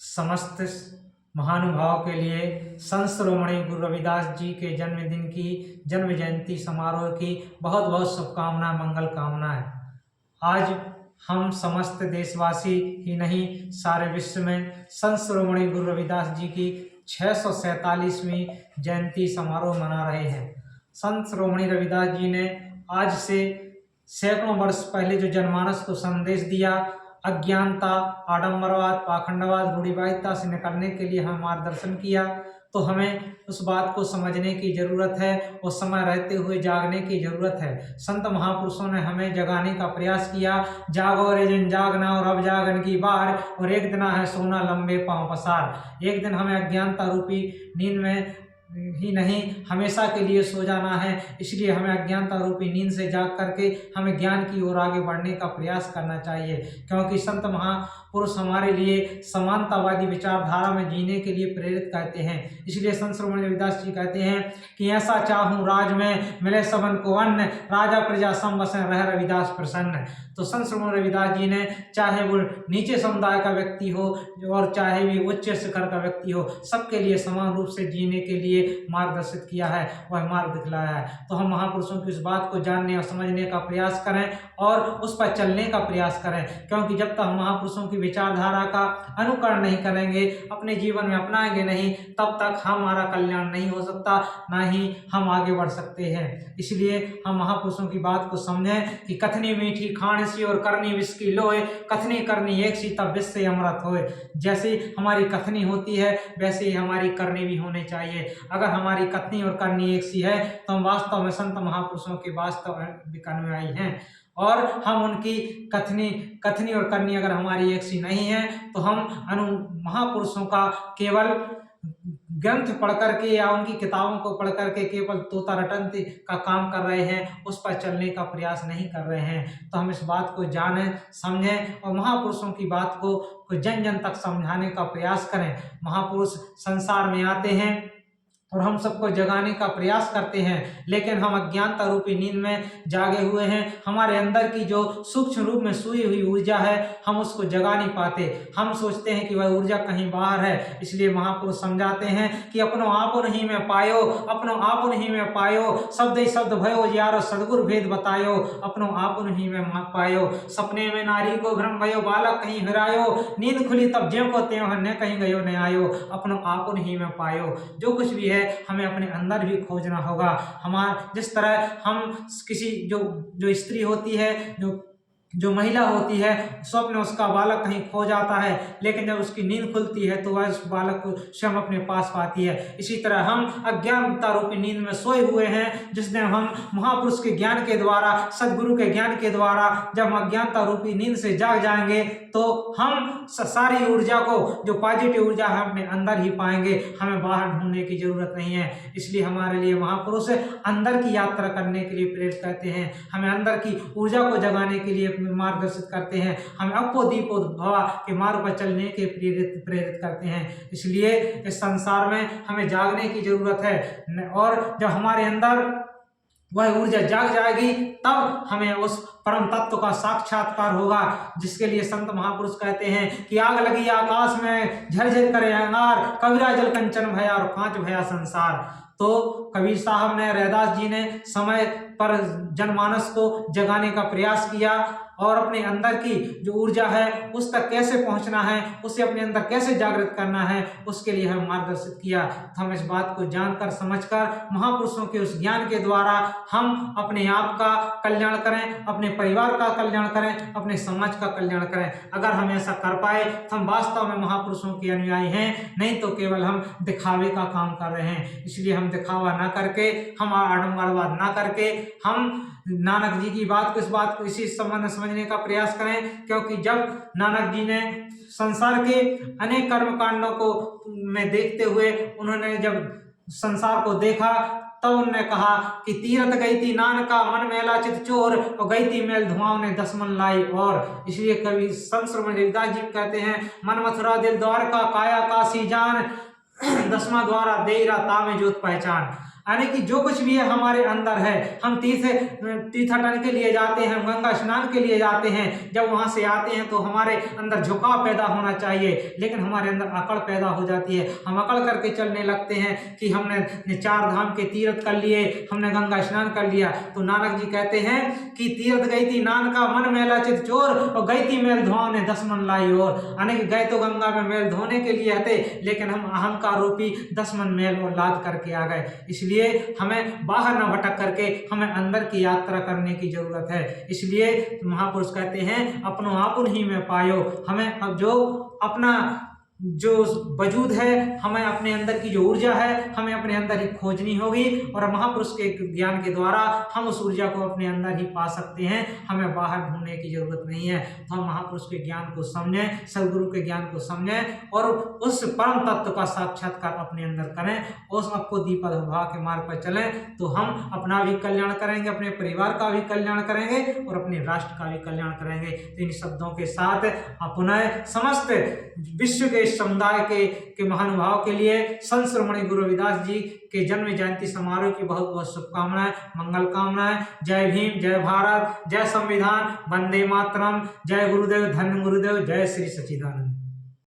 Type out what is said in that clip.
समस्त महानुभाव के लिए संत शिरोमणि गुरु रविदास जी के जन्मदिन की जन्म जयंती समारोह की बहुत बहुत शुभकामनाएं, मंगल कामनाएं। आज हम समस्त देशवासी ही नहीं, सारे विश्व में संत शिरोमणि गुरु रविदास जी की 647वीं जयंती समारोह मना रहे हैं। संत शिरोमणि रविदास जी ने आज से सैकड़ों वर्ष पहले जो जनमानस को संदेश दिया, अज्ञानता, आडंबरवाद, पाखंडवाद, रूढ़िवादिता से निकलने के लिए हमें मार्गदर्शन किया, तो हमें उस बात को समझने की जरूरत है और समय रहते हुए जागने की जरूरत है। संत महापुरुषों ने हमें जगाने का प्रयास किया। जागो रे जिन जागना और अब जागन की बार, और एक दिन है सोना लंबे पांव पसार। एक दिन हमें अज्ञानता रूपी नींद में ही नहीं, हमेशा के लिए सो जाना है। इसलिए हमें अज्ञानता रूपी नींद से जाग करके हमें ज्ञान की ओर आगे बढ़ने का प्रयास करना चाहिए, क्योंकि संत महापुरुष हमारे लिए समानतावादी विचारधारा में जीने के लिए प्रेरित करते हैं। इसलिए संत शिरोमणि रविदास जी कहते हैं कि ऐसा चाहूं राज में मिले सबन को अन्न, राजा प्रजा सम बसें रह रविदास प्रसन्न। तो संत शिरोमणि रविदास जी ने, चाहे वो नीचे समुदाय का व्यक्ति हो और चाहे भी उच्च शिखर का व्यक्ति हो, सबके लिए समान रूप से जीने के लिए मार्गदर्शित किया है, वह मार्ग दिखलाया है। तो हम महापुरुषों की इस बात को जानने और समझने का प्रयास करें और उस पर चलने का प्रयास करें, क्योंकि जब तक हम महापुरुषों की विचारधारा का अनुकरण नहीं करेंगे, अपने जीवन में अपनाएंगे नहीं, तब तक हमारा कल्याण नहीं हो सकता, ना ही हम आगे बढ़ सकते हैं। इसलिए हम महापुरुषों की बात को समझें कि कथनी मीठी खाण सी और करनी विष की लोए, कथनी करनी एक सी तब विष से अमृत होए। जैसे हमारी कथनी होती है वैसे ही हमारी करनी भी होनी चाहिए। अगर हमारी कथनी और करनी एक सी है तो हम वास्तव में संत महापुरुषों के वास्तव अनुयायी हैं, और हम उनकी कथनी और करनी अगर हमारी एक सी नहीं है तो हम महापुरुषों का केवल ग्रंथ पढ़ करके या उनकी किताबों को पढ़ करके केवल तोता रटंती का काम कर रहे हैं, उस पर चलने का प्रयास नहीं कर रहे हैं। तो हम इस बात को जानें, समझें और महापुरुषों की बात को जन जन तक समझाने का प्रयास करें। महापुरुष संसार में आते हैं और हम सबको जगाने का प्रयास करते हैं, लेकिन हम अज्ञानता रूपी नींद में जागे हुए हैं। हमारे अंदर की जो सूक्ष्म रूप में सोई हुई ऊर्जा है, हम उसको जगा नहीं पाते। हम सोचते हैं कि वह ऊर्जा कहीं बाहर है। इसलिए महापुरुष समझाते हैं कि अपनो आपन ही में पायो, अपनो आपन ही में पायो, शब्द ही शब्द भयो यारो सदगुरु भेद बतायो, अपनो आपन ही में पायो। सपने में नारी को भ्रम भयो, बालक कहीं हिरायो, नींद खुली तब ज्यों को त्यों न कहीं गयो न आयो, अपनो आपन ही में पायो। जो कुछ भी है हमें अपने अंदर भी खोजना होगा। जिस तरह हम किसी जो स्त्री होती है, जो महिला होती है, स्वप्न उसका बालक कहीं खो जाता है, लेकिन जब उसकी नींद खुलती है तो वह उस बालक को स्वयं अपने पास पाती है। इसी तरह हम अज्ञानता रूपी नींद में सोए हुए हैं। जिस दिन हम महापुरुष के ज्ञान के द्वारा, सदगुरु के ज्ञान के द्वारा जब हम अज्ञानता रूपी नींद से जाग जाएंगे तो हम सारी ऊर्जा को, जो पॉजिटिव ऊर्जा है, अपने अंदर ही पाएंगे। हमें बाहर ढूंढने की जरूरत नहीं है। इसलिए हमारे लिए महापुरुष अंदर की यात्रा करने के लिए प्रेरित करते हैं, हमें अंदर की ऊर्जा को जगाने के लिए मार्गदर्शित करते हैं, हमें अपो दीपो भवा के मार्ग पर चलने के प्रेरित करते हैं। इसलिए इस संसार में हमें जागने की जरूरत है, और जब हमारे अंदर वह ऊर्जा जाग जाएगी तब हमें उस परम तत्व का साक्षात्कार होगा, जिसके लिए संत महापुरुष कहते हैं कि आग लगी आकाश में झरझर करे अंगार, कबीरा जल कंचन भया और कांच भया संसार। तो कबीर साहब ने, रैदास जी ने समय पर जनमानस को जगाने का प्रयास किया और अपने अंदर की जो ऊर्जा है उस तक कैसे पहुंचना है, उसे अपने अंदर कैसे जागृत करना है, उसके लिए हमें मार्गदर्शित किया। तो हम इस बात को जानकर समझकर महापुरुषों के उस ज्ञान के द्वारा हम अपने आप का कल्याण करें, अपने परिवार का कल्याण करें, अपने समाज का कल्याण करें। अगर हम ऐसा कर पाए तो हम वास्तव में महापुरुषों के अनुयायी हैं, नहीं तो केवल हम दिखावे का काम कर रहे हैं। इसलिए हम दिखावा ना करके, हम आडंबरवाद ना करके, हम नानक जी की बात को, इस बात को इसी संबंध में समझने का प्रयास करें, क्योंकि जब नानक जी ने संसार के अनेक कर्म कांडों को में देखते हुए उन्होंने जब संसार को देखा, तब उन्होंने कहा कि तीरथ गई थी नानका मन मेला चित चोर, और गई थी मेल धुआं ने 10 मन लाई और। इसलिए कवि संत शिरोमणि रविदास जी कहते हैं, मन मथुरा दिल द्वारका काया काशी जान, 10वां द्वारा देरा तामे जोत पहचान। यानी कि जो कुछ भी है हमारे अंदर है, हम तीर्थाटन के लिए जाते हैं, गंगा स्नान के लिए जाते हैं, जब वहां से आते हैं तो हमारे अंदर झुकाव पैदा होना चाहिए, लेकिन हमारे अंदर अकड़ पैदा हो जाती है। हम अकड़ करके चलने लगते हैं कि हमने 4 धाम के तीर्थ कर लिए, हमने गंगा स्नान कर लिया। तो नानक जी कहते हैं कि तीर्थ गई थी नानका मन मैला चित चोर, और गई थी मेल धोने 10 मन लाई और। यानी कि गए तो गंगा में मेल धोने के लिए थे, लेकिन हम अहंकार रूपी 10 मन मेल और लाद करके आ गए। इसलिए हमें बाहर न भटक करके हमें अंदर की यात्रा करने की जरूरत है। इसलिए महापुरुष कहते हैं अपनो आपुन ही में पायो। हमें अब जो अपना जो वजूद है, हमें अपने अंदर की जो ऊर्जा है, हमें अपने अंदर ही खोजनी होगी, और महापुरुष के ज्ञान के द्वारा हम उस ऊर्जा को अपने अंदर ही पा सकते हैं। हमें बाहर ढूंढने की जरूरत नहीं है। तो हम महापुरुष के ज्ञान को समझें, सदगुरु के ज्ञान को समझें, और उस परम तत्व का साक्षात्कार अपने अंदर करें, उस आपको दीपक भाव के मार्ग पर चलें, तो हम अपना भी कल्याण करेंगे, अपने परिवार का भी कल्याण करेंगे, और अपने राष्ट्र का भी कल्याण करेंगे। तो इन शब्दों के साथ पुनः समस्त विश्व के समुदाय के महानुभाव के लिए संत शिरोमणि गुरु रविदास जी के जन्म जयंती समारोह की बहुत बहुत शुभकामनाएं, मंगल कामनाएं। जय भीम, जय भारत, जय संविधान, वंदे मातरम, जय गुरुदेव, धन्य गुरुदेव, जय श्री सच्चिदानंद।